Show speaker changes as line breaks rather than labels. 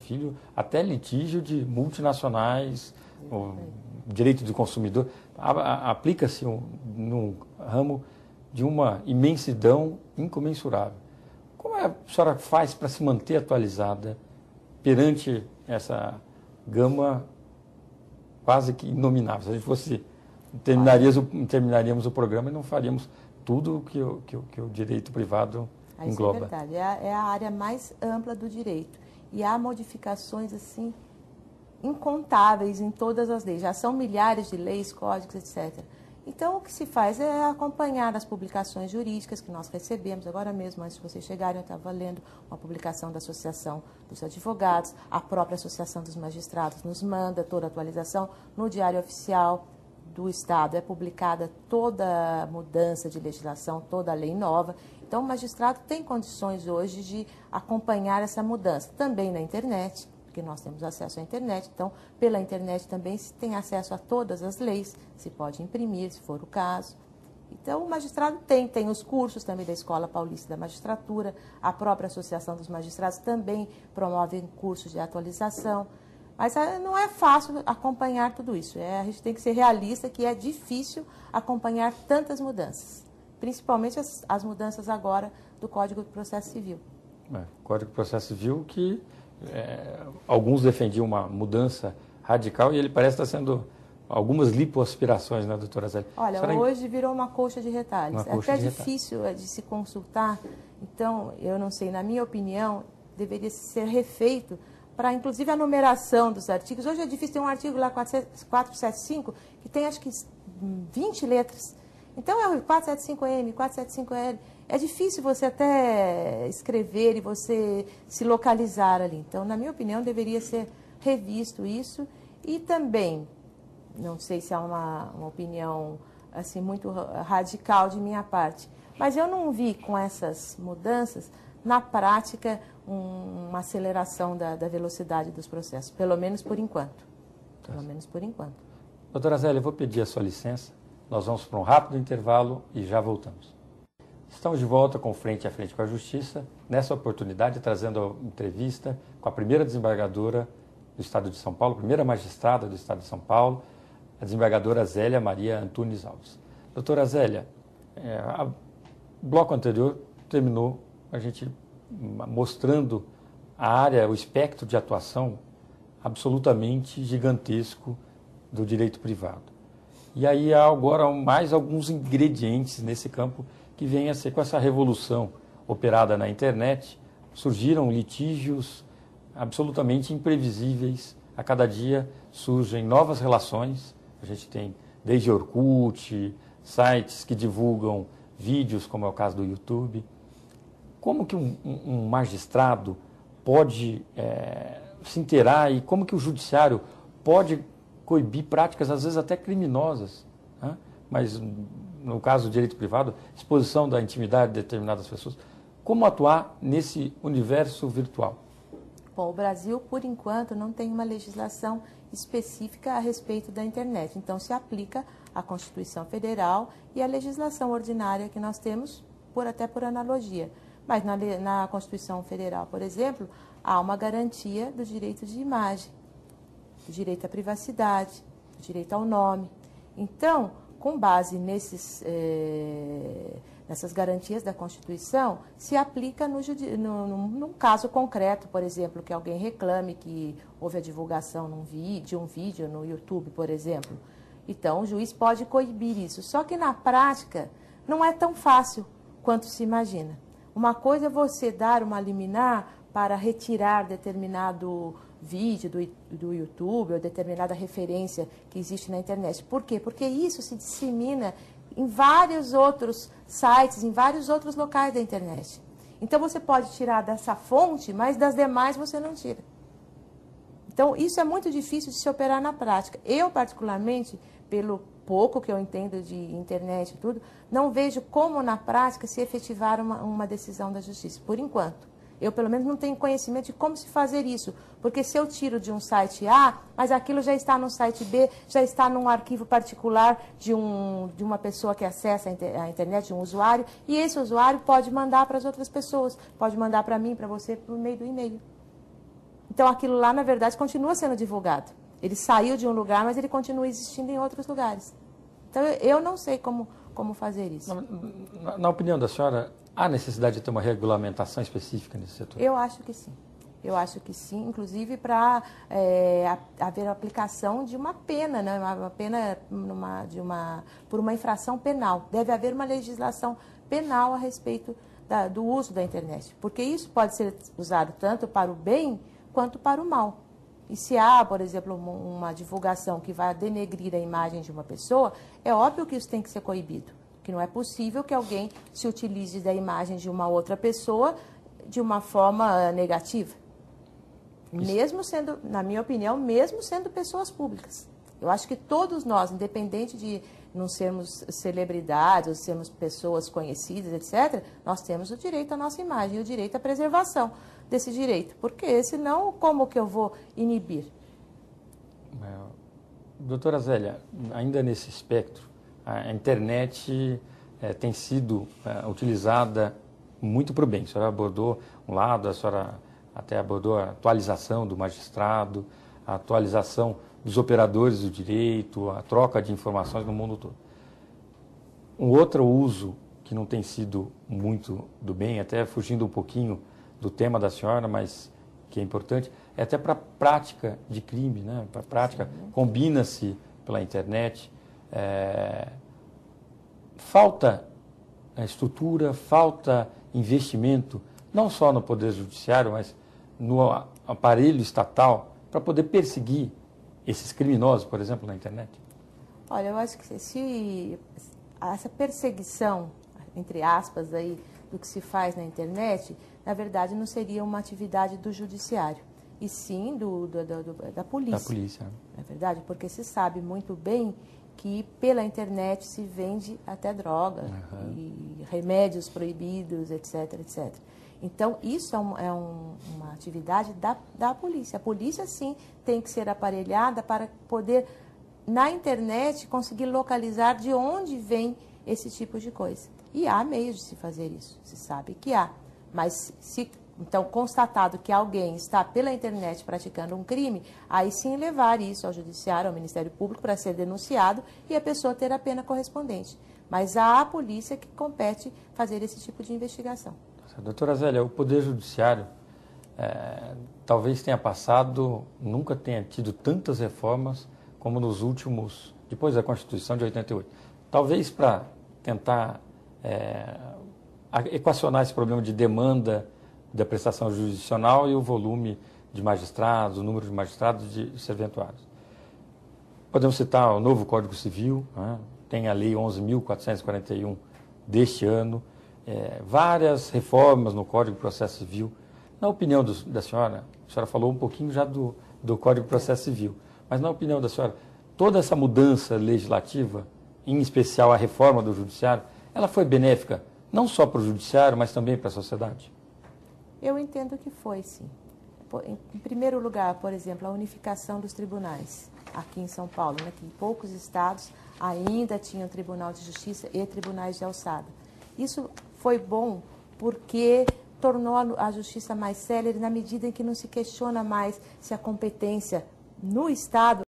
filho, até litígio de multinacionais, o direito do consumidor, aplica-se num ramo de uma imensidão incomensurável. Como a senhora faz para se manter atualizada perante essa gama quase que inominável? Se a gente fosse, terminaríamos o programa e não faríamos tudo que o direito privado engloba.
Isso é verdade, é a área mais ampla do direito. E há modificações assim incontáveis em todas as leis. Já são milhares de leis, códigos, etc. Então, o que se faz é acompanhar as publicações jurídicas que nós recebemos. Agora mesmo, antes de vocês chegarem, eu estava lendo uma publicação da Associação dos Advogados, a própria Associação dos Magistrados nos manda toda a atualização. No Diário Oficial do Estado é publicada toda a mudança de legislação, toda a lei nova. Então, o magistrado tem condições hoje de acompanhar essa mudança. Também na internet, porque nós temos acesso à internet, então, pela internet também se tem acesso a todas as leis, se pode imprimir, se for o caso. Então, o magistrado tem os cursos também da Escola Paulista da Magistratura, a própria Associação dos Magistrados também promove cursos de atualização, mas não é fácil acompanhar tudo isso. A gente tem que ser realista que é difícil acompanhar tantas mudanças, principalmente as mudanças agora do Código de Processo Civil.
Código de Processo Civil que alguns defendiam uma mudança radical e ele parece estar sendo algumas lipoaspirações, né, doutora Zélia?
Olha, hoje virou uma colcha de retalhos. É até difícil de se consultar. Então, eu não sei, na minha opinião, deveria ser refeito para, inclusive, a numeração dos artigos. Hoje é difícil, tem um artigo lá, 475, que tem, acho que, 20 letras. Então, é o 475M, 475L. É difícil você até escrever e você se localizar ali. Então, na minha opinião, deveria ser revisto isso. E também, não sei se é uma opinião assim, muito radical de minha parte, mas eu não vi com essas mudanças, na prática, uma aceleração da velocidade dos processos, pelo menos por enquanto. Pelo menos por enquanto.
Doutora Zélia, eu vou pedir a sua licença. Nós vamos para um rápido intervalo e já voltamos. Estamos de volta com Frente a Frente com a Justiça, nessa oportunidade trazendo a entrevista com a primeira desembargadora do Estado de São Paulo, primeira magistrada do Estado de São Paulo, a desembargadora Zélia Maria Antunes Alves. Doutora Zélia, o bloco anterior terminou a gente mostrando a área, o espectro de atuação absolutamente gigantesco do direito privado. E aí há agora mais alguns ingredientes nesse campo que vem a ser com essa revolução operada na internet, surgiram litígios absolutamente imprevisíveis. A cada dia surgem novas relações. A gente tem desde Orkut, sites que divulgam vídeos, como é o caso do YouTube. Como que um magistrado pode se inteirar e como que o judiciário pode coibir práticas, às vezes até criminosas, né? Mas no caso do direito privado, exposição da intimidade de determinadas pessoas. Como atuar nesse universo virtual?
Bom, o Brasil, por enquanto, não tem uma legislação específica a respeito da internet. Então, se aplica a Constituição Federal e a legislação ordinária que nós temos, até por analogia. Mas na Constituição Federal, por exemplo, há uma garantia do direito de imagem, do direito à privacidade, do direito ao nome. Então, com base nessas garantias da Constituição, se aplica num caso concreto, por exemplo, que alguém reclame que houve a divulgação de um vídeo no YouTube, por exemplo. Então, o juiz pode coibir isso. Só que, na prática, não é tão fácil quanto se imagina. Uma coisa é você dar uma liminar para retirar determinado vídeo do YouTube ou determinada referência que existe na internet. Por quê? Porque isso se dissemina em vários outros sites, em vários outros locais da internet. Então, você pode tirar dessa fonte, mas das demais você não tira. Então, isso é muito difícil de se operar na prática. Eu, particularmente, pelo pouco que eu entendo de internet e tudo, não vejo como, na prática, se efetivar uma decisão da justiça, por enquanto. Eu, pelo menos, não tenho conhecimento de como se fazer isso, porque se eu tiro de um site A, mas aquilo já está no site B, já está num arquivo particular de uma pessoa que acessa a internet, de um usuário, e esse usuário pode mandar para as outras pessoas, pode mandar para mim, para você, por meio do e-mail. Então, aquilo lá, na verdade, continua sendo divulgado. Ele saiu de um lugar, mas ele continua existindo em outros lugares. Então, eu não sei como fazer isso.
Na opinião da senhora, há necessidade de ter uma regulamentação específica nesse setor?
Eu acho que sim. Eu acho que sim, inclusive para haver a aplicação de uma pena, né? Uma pena por uma infração penal. Deve haver uma legislação penal a respeito do uso da internet, porque isso pode ser usado tanto para o bem quanto para o mal. E se há, por exemplo, uma divulgação que vai denegrir a imagem de uma pessoa, é óbvio que isso tem que ser coibido, que não é possível que alguém se utilize da imagem de uma outra pessoa de uma forma negativa. Mesmo sendo, na minha opinião, mesmo sendo pessoas públicas. Eu acho que todos nós, independente de não sermos celebridades, ou sermos pessoas conhecidas, etc., nós temos o direito à nossa imagem e o direito à preservação desse direito. Porque senão, como que eu vou inibir?
Doutora Zélia, ainda nesse espectro, a internet tem sido utilizada muito para o bem. A senhora abordou um lado, a senhora até abordou a atualização do magistrado, a atualização dos operadores do direito, a troca de informações no mundo todo. Um outro uso que não tem sido muito do bem, até fugindo um pouquinho do tema da senhora, mas que é importante, é até para a prática de crime, né? Para a prática, combina-se pela internet. Falta estrutura, falta investimento, não só no Poder Judiciário, mas no aparelho estatal, para poder perseguir esses criminosos, por exemplo, na internet?
Olha, eu acho que se essa perseguição, entre aspas, aí, do que se faz na internet, na verdade não seria uma atividade do judiciário, e sim da polícia.
Da polícia.
É verdade, porque se sabe muito bem que pela internet se vende até droga, e remédios proibidos, etc, etc. Então, isso é uma atividade da polícia. A polícia, sim, tem que ser aparelhada para poder, na internet, conseguir localizar de onde vem esse tipo de coisa. E há meios de se fazer isso, se sabe que há. Mas, então, constatado que alguém está pela internet praticando um crime, aí sim levar isso ao judiciário, ao Ministério Público, para ser denunciado e a pessoa ter a pena correspondente. Mas há a polícia que compete fazer esse tipo de investigação.
Doutora Zélia, o Poder Judiciário talvez tenha passado, nunca tenha tido tantas reformas como nos últimos, depois da Constituição de 88. Talvez para tentar equacionar esse problema de demanda da prestação jurisdicional e o volume de magistrados, o número de magistrados e serventuários. Podemos citar o novo Código Civil, né? Tem a Lei 11.441 deste ano, várias reformas no Código de Processo Civil. Na opinião da senhora, a senhora falou um pouquinho já do Código de Processo Civil, mas na opinião da senhora, toda essa mudança legislativa, em especial a reforma do Judiciário, ela foi benéfica não só para o Judiciário, mas também para a sociedade?
Eu entendo que foi, sim. Em primeiro lugar, por exemplo, a unificação dos tribunais aqui em São Paulo, né, que em poucos estados ainda tinham Tribunal de Justiça e tribunais de alçada. Isso foi bom porque tornou a justiça mais célere na medida em que não se questiona mais se a competência no Estado